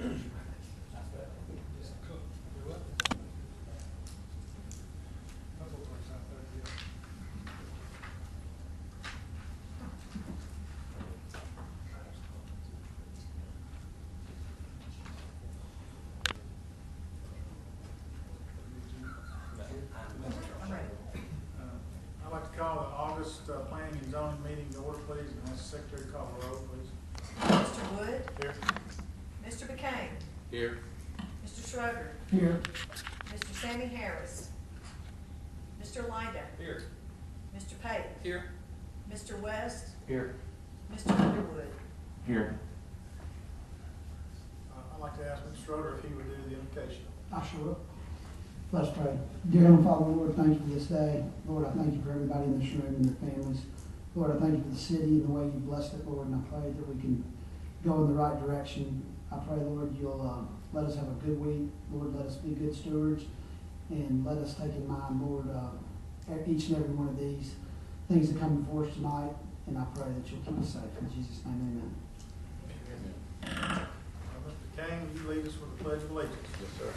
I'd like to call the August Planning and Zoning meeting to order, please, and ask the Secretary to call the roll, please. Mr. Wood? Here. Mr. McCain? Here. Mr. Schroeder? Here. Mr. Sammy Harris? Mr. Lyda? Here. Mr. Pate? Here. Mr. West? Here. Mr. Underwood? Here. I'd like to ask Mr. Schroeder if he would do the invocation. I sure will. Let's pray. Dear Heavenly Father, Lord, thank you for this day. Lord, I thank you for everybody in this room and their families. Lord, I thank you for the city and the way you blessed it, Lord, and I pray that we can go in the right direction. I pray, Lord, you'll let us have a good week. Lord, let us be good stewards, and let us take in mind, Lord, each and every one of these things that come before us tonight, and I pray that you'll keep us safe. In Jesus' name, amen. Mr. Kane, will you lead us with the Pledge of Allegiance? Yes, sir.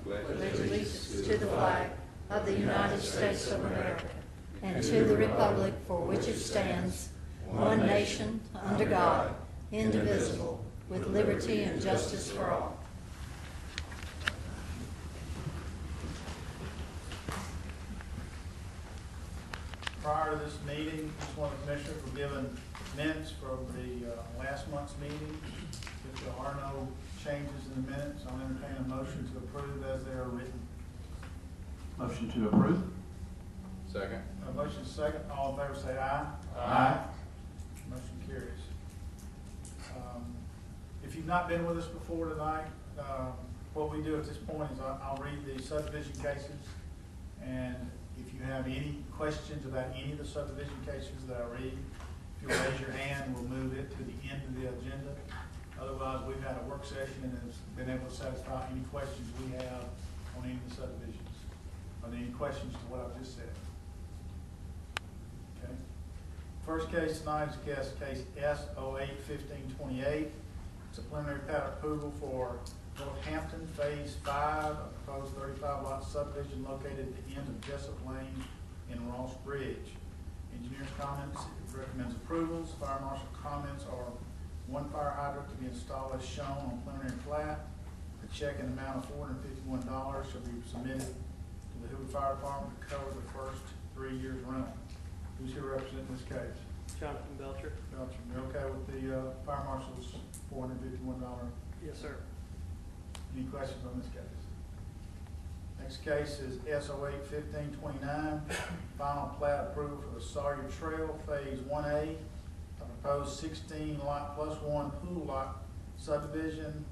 Pledge allegiance to the flag of the United States of America and to the republic for which it stands, one nation, under God, indivisible, with liberty and justice for all. Prior to this meeting, each one of the commissioners were given minutes from the last month's meeting. If there are no changes in the minutes, I'll entertain a motion to approve as they are written. Motion to approve. Second. Motion second, all in favor say aye. Aye. Motion carries. If you've not been with us before tonight, what we do at this point is I'll read the subdivision cases, and if you have any questions about any of the subdivision cases that I read, if you'll raise your hand, we'll move it to the end of the agenda. Otherwise, we've had a work session and has been able to satisfy any questions we have on any of the subdivisions. Are there any questions to what I've just said? Okay. First case tonight is case S08-1528. It's a preliminary plat approval for Northampton Phase 5, a proposed 35-lot subdivision located at the end of Jessup Lane in Ross Bridge. Engineer's comments, it recommends approvals. Fire marshal comments are one fire hydrant to be installed as shown on preliminary plat. A check in the amount of $451 shall be submitted to the Hoover Fire Department to cover the first 3 years rental. Who's here representing this case? Jonathan Belcher. Belcher, you okay with the fire marshal's $451? Yes, sir. Any questions on this case? Next case is S08-1529, final plat approval for the Sawyer Trail Phase 1A, a proposed 16-lot plus 1 pool lot subdivision.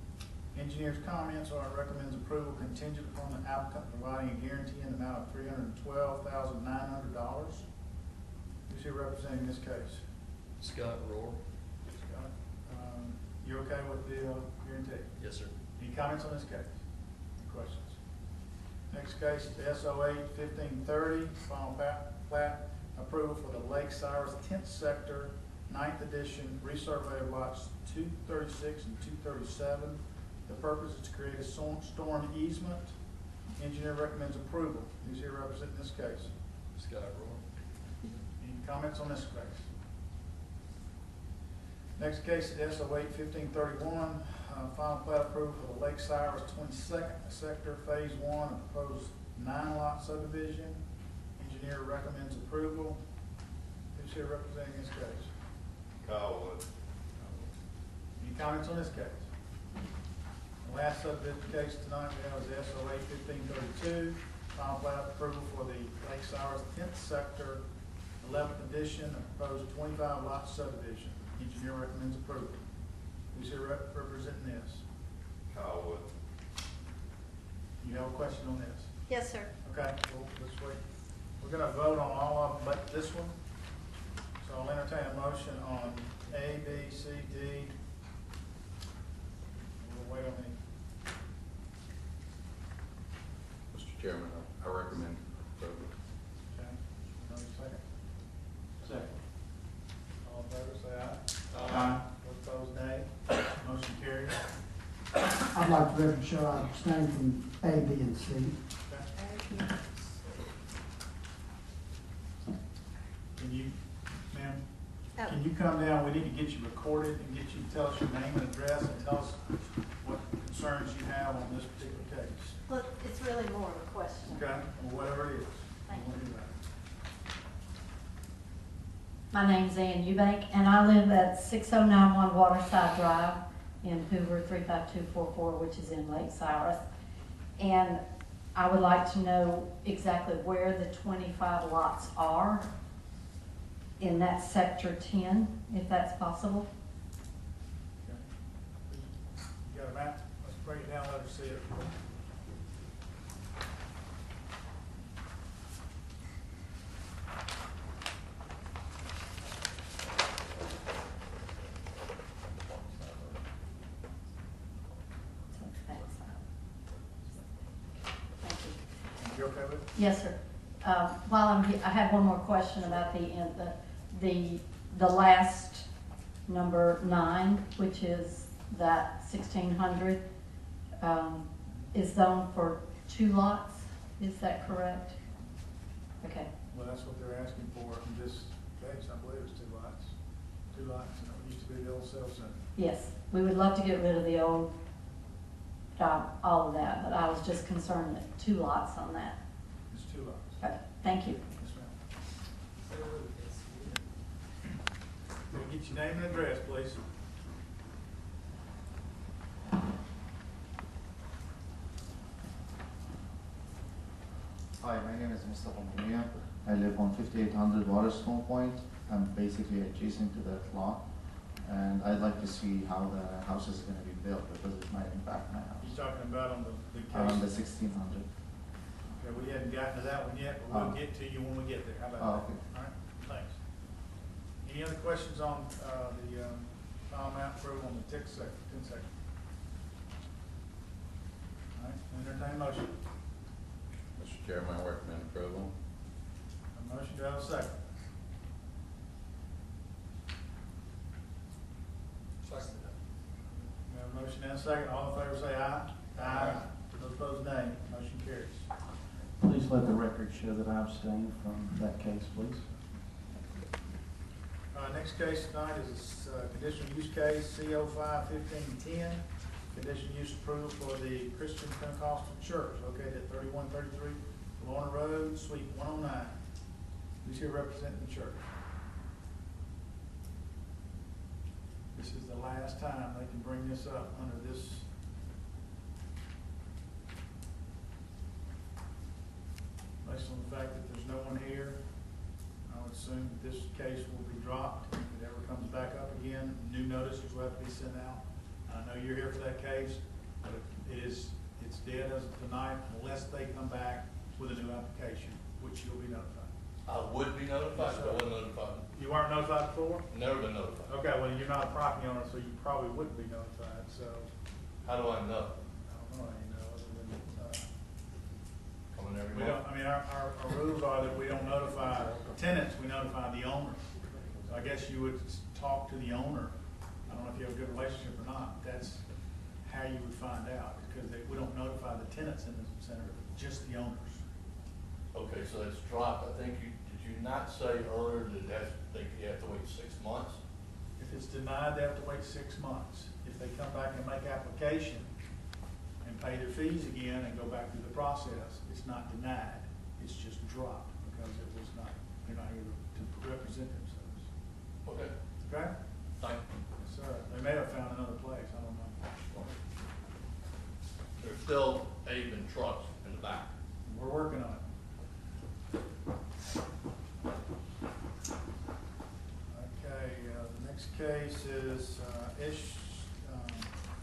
Engineer's comments are recommends approval contingent upon the applicant providing a guarantee in the amount of $312,900. Who's here representing this case? Scott Rohr. Scott, you okay with the guarantee? Yes, sir. Any comments on this case? Any questions? Next case is S08-1530, final plat approval for the Lake Cyrus 10th Sector, 9th Edition, resurvey of lots 236 and 237. The purpose is to create a storm easement. Engineer recommends approval. Who's here representing this case? Scott Rohr. Any comments on this case? Next case is S08-1531, final plat approval for the Lake Cyrus 22nd Sector, Phase 1, a proposed 9-lot subdivision. Engineer recommends approval. Who's here representing this case? Kyle Wood. Any comments on this case? The last subdivision case tonight we have is S08-1532, final plat approval for the Lake Cyrus 10th Sector, 11th Edition, a proposed 25-lot subdivision. Engineer recommends approval. Who's here representing this? Kyle Wood. You have a question on this? Yes, sir. Okay, well, let's wait. We're gonna vote on all of them but this one. So I'll entertain a motion on A, B, C, D. We'll wait on the. Mr. Chairman, I recommend approval. Okay, another second? Second. All in favor, say I'd like the record to show I abstain from A, B, and C. Okay. Can you, ma'am, can you come down? We need to get you recorded and get you to tell us your name and address and tell us what concerns you have on this particular case. Well, it's really more of a question. Okay, or whatever it is. Thank We'll do that. My name's Ann Eubank, and I live at 6091 Waterside Drive in Hoover, 35244, which is in Lake Cyrus. And I would like to know exactly where the 25 lots are in that sector 10, if that's possible. Okay. You got a map? Let's break it down, let us see it. So it's that side. Thank you. You okay with it? Yes, sir. While I'm here, I have one more question about the last number 9, which is that 1600, is zoned for 2 lots. Is that correct? Okay. Well, that's what they're asking for in this case. I believe it's 2 lots. 2 lots, and it used to be the old sales center. Yes, we would love to get rid of the old, all of that, but I was just concerned that 2 lots on that. It's 2 lots. Okay, thank you. Yes, ma'am. Can we get your name and address, please? Hi, my name is Mustafa Mumia. I live on 5800 Waterstone Point. I'm basically adjacent to that lot. And I'd like to see how the house is going to be built because it might impact my house. You're talking about on the Around the case? 1600. Okay, we hadn't gotten to that one yet, but we'll Oh. get to you when we get there. How about Oh, that? okay. All right, thanks. Any other questions on the final map approval on the 10 second? All right, entertain a motion. Mr. Chairman, I recommend approval. A motion, do I have a second? We have a motion and a second. All in favor say aye. Aye. Those opposed, nay. Motion carries. Please let the record show that I abstain from that case, please. Next case tonight is a conditional use case, CO 5-1510. Conditional use approval for the Christian Pentecostal Church located at 3133 Lorna Road, Suite 109. Who's here representing the church? This is the last time they can bring this up under this. Based on the fact that there's no one here, I would assume that this case will be dropped. If it ever comes back up again, new notices will have to be sent out. I know you're here for that case, but it's dead as of tonight unless they come back with a new application, which you'll be notified. I would be notified, but I wasn't notified. You weren't notified before? Never been notified. Okay, well, you're not a property owner, so you probably wouldn't be notified, so How do I know? I don't know, other than, Coming every we month? don't, I mean, our rules are that we don't notify tenants, we notify the owner. So I guess you would talk to the owner. I don't know if you have a good relationship or not. That's how you would find out, because we don't notify the tenants in the center, just the owners. Okay, so it's dropped. I think did you not say earlier that you have to wait 6 months? If it's denied, they have to wait 6 months. If they come back and make application and pay their fees again and go back through the process, it's not denied, it's just dropped because it was not, they're not here to represent themselves. Okay, Okay? thank you. Yes, sir. They may have found another place, I don't know. There's still Avon trucks in the back. We're working on it. Okay, the next case is,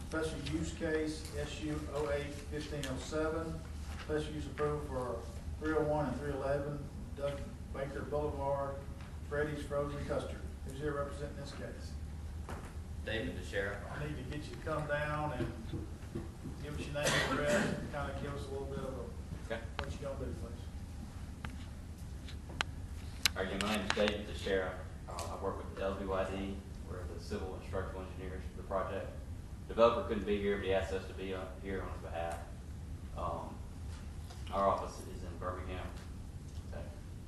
special use case, SU 08-1507. Special use approval for 301 and 311 Doug Baker Boulevard, Freddy's Frozen Custard. Who's here representing this case? David, the sheriff. I need to get you to come down and give us your name and address and kind of give us a little bit of Okay. what you gonna do, please. Again, my name is David, the sheriff. I work with LBYD. We're the civil and structural engineers for the project. developer couldn't be here, but he asked us to be here on his behalf. Our office is in Birmingham. So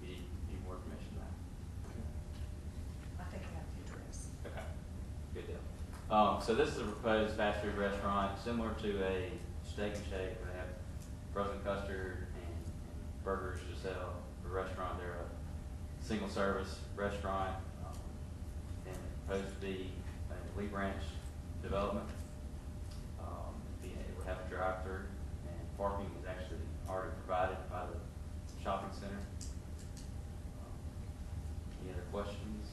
you need more information on that. I think I have the address. Okay, good deal. So this is a proposed fast food restaurant similar to a Steak and Shake. They have frozen custard and burgers to sell. The restaurant, they're a single service restaurant, and it's supposed to be a Lee Branch development. It would have a drive-through, and parking is actually already provided by the shopping center. Any other questions?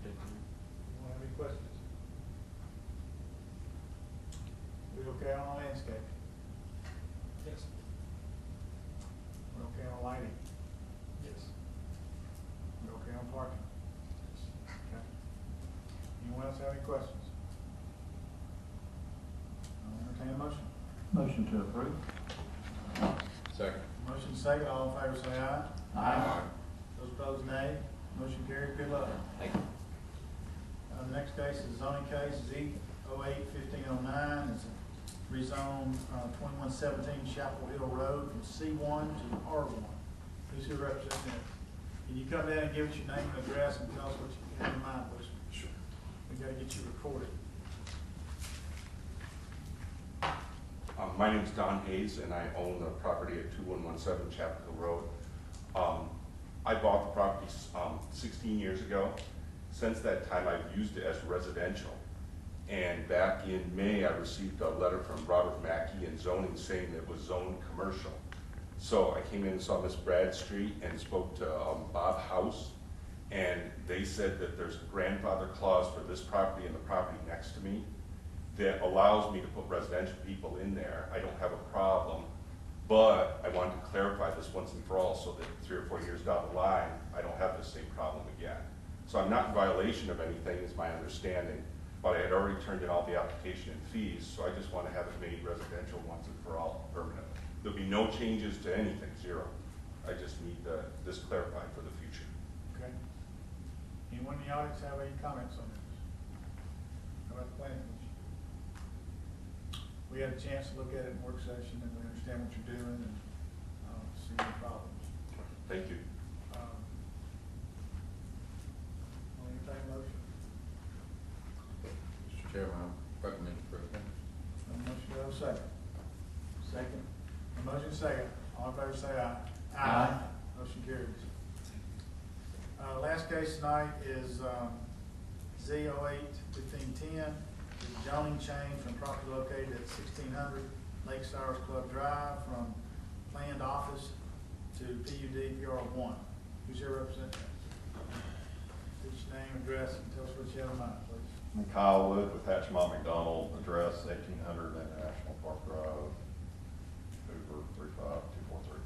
Anyone have any questions? We okay on landscape? Yes. We okay on lighting? Yes. We okay on parking? Okay. Anyone else have any questions? I'll entertain a motion. Motion to approve. Second. Motion second, all in favor say aye. Aye. Those opposed, nay. Motion carried. Good luck. Thank you. The next case is zoning case Z 08-1509. It's a rezone 2117 Chapel Hill Road from C1 to R1. Who's here representing it? Can you come down and give us your name and address and tell us what you have in mind, please? Sure. We gotta get you recorded. My name is Don Hayes, and I own the property at 2117 Chapel Hill Road. I bought the property 16 years ago. Since that time, I've used it as residential. And back in May, I received a letter from Robert Mackey in zoning saying that it was zoned commercial. So I came in and saw Miss Bradstreet and spoke to Bob House, and they said that there's a grandfather clause for this property and the property next to me that allows me to put residential people in there. I don't have a problem, but I wanted to clarify this once and for all so that 3 or 4 years down the line, I don't have the same problem again. So I'm not in violation of anything, is my understanding, but I had already turned in all the application and fees, so I just want to have it made residential once and for all, permanent. There'll be no changes to anything, zero. I just need this clarified for the future. Okay. Anyone in the audience have any comments on this? How about the planning commission? We had a chance to look at it in work session, and we understand what you're doing, and see any problems. Thank you. I'll entertain a motion. Mr. Chairman, I recommend approval. A motion, do I have a second? Second. A motion second. All in favor say aye. Aye. Motion carries. Last case tonight is Z 08-1510. It's a zoning change from property located at 1600 Lake Cyrus Club Drive from planned office to PUD PR1. Who's here representing? Give us your name, address, and tell us what you have in mind, please. I'm Kyle Wood with Hatchmont McDonald, address 1800 International Park Drive, Hoover 35243.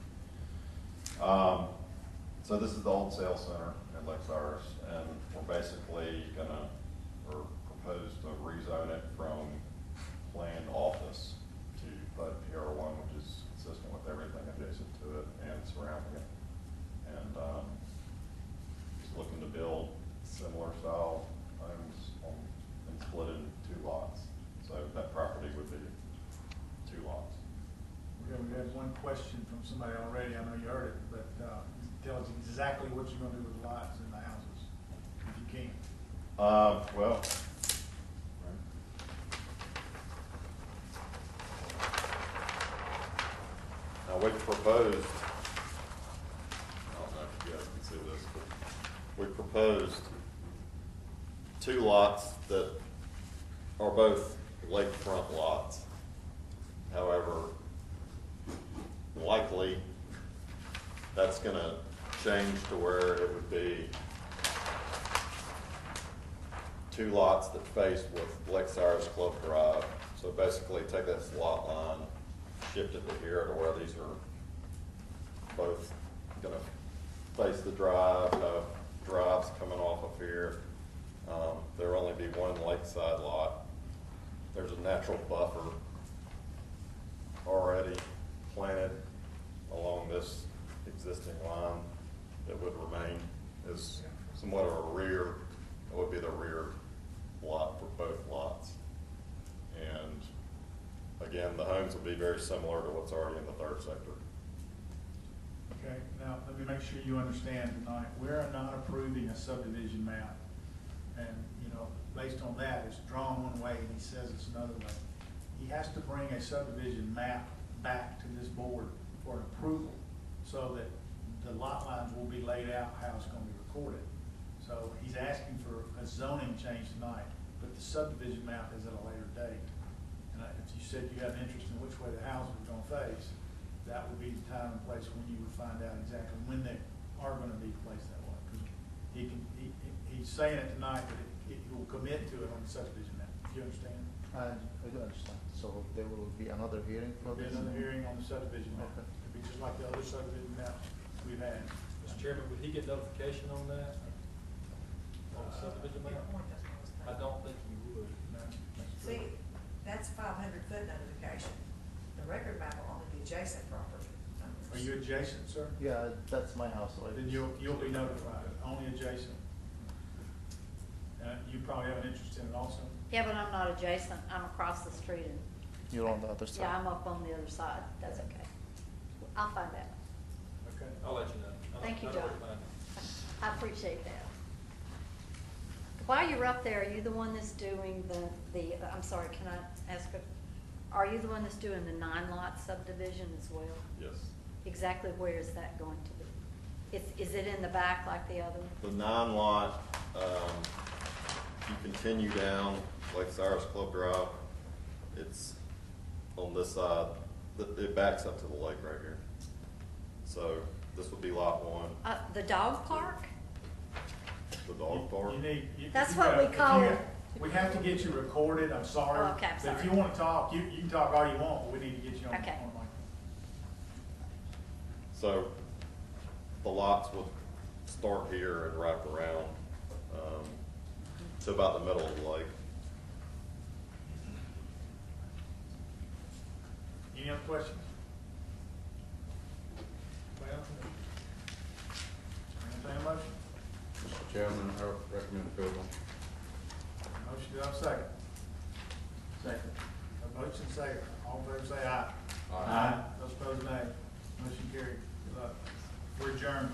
So this is the old sales center at Lake Cyrus, and we're basically we're proposed to rezone it from planned office to PUD PR1, which is consistent with everything adjacent to it and surrounding it. And just looking to build similar style homes and split it into 2 lots. So that property would be 2 lots. We have one question from somebody already. I know you heard it, but tell us exactly what you're going to do with the lots and the houses, if you can. Well, now we proposed, I don't know if you guys can see this, but we proposed 2 lots that are both lakefront lots. However, likely that's going to change to where it would be 2 lots that face with Lake Cyrus Club Drive. So basically take this lot line, shift it to here to where these are both going to face the drive, drives coming off of here. There will only be 1 lakeside lot. There's a natural buffer already planted along this existing line that would remain as somewhat of a rear, it would be the rear lot for both lots. again, the homes will be very similar to what's already in the third sector. Okay, now, let me make sure you understand tonight, we're not approving a subdivision map. And, you know, based on that, it's drawn one way and he says it's another way. He has to bring a subdivision map back to this board for an approval so that the lot lines will be laid out how it's gonna be recorded. So he's asking for a zoning change tonight, but the subdivision map is at a later date. And if you said you have interest in which way the houses are gonna face, that would be the time and place when you would find out exactly when they are gonna be placed that way. 'Cause he's saying it tonight, but he will commit to it on the subdivision map, if you understand. I do understand. So there will be another hearing for There'll be this? another hearing on the subdivision map. Okay. It'll be just like the other subdivision maps we've had. Mr. Chairman, would he get notification on that? On the subdivision map? I don't think he would. No, that's true. See, that's 500-foot notification. The record map will only be adjacent property. Are you adjacent, sir? Yeah, that's my house. Right? Then you'll be notified, only adjacent. You probably have an interest in it also? Yeah, but I'm not adjacent, I'm across the street and, You're on the other side. yeah, I'm up on the other side, that's okay. I'll find out. Okay. I'll let you know. Thank you, I don't John. mind. I appreciate that. While you're up there, are you the one that's doing I'm sorry, can I ask are you the one that's doing the 9-lot subdivision as well? Yes. Exactly where is that going to be? Is it in the back like the other one? The 9-lot, you continue down Lake Cyrus Club Drive, it's on this side, it backs up to the lake right here. So this would be lot 1, The dog park? the dog park. That's what we call it. We have to get you recorded, I'm sorry. Oh, okay, I'm But if sorry. you wanna talk, you can talk all you want, but we need to get you on the Okay. mic. So the lots would start here and wrap around to about the middle of the lake. Any other questions? Well, entertain a motion? Mr. Chairman, I recommend approval. Motion, do I have a second? Second. A motion second, all in favor say aye. Aye. Those opposed, nay. Motion carried. Good luck. We're adjourned.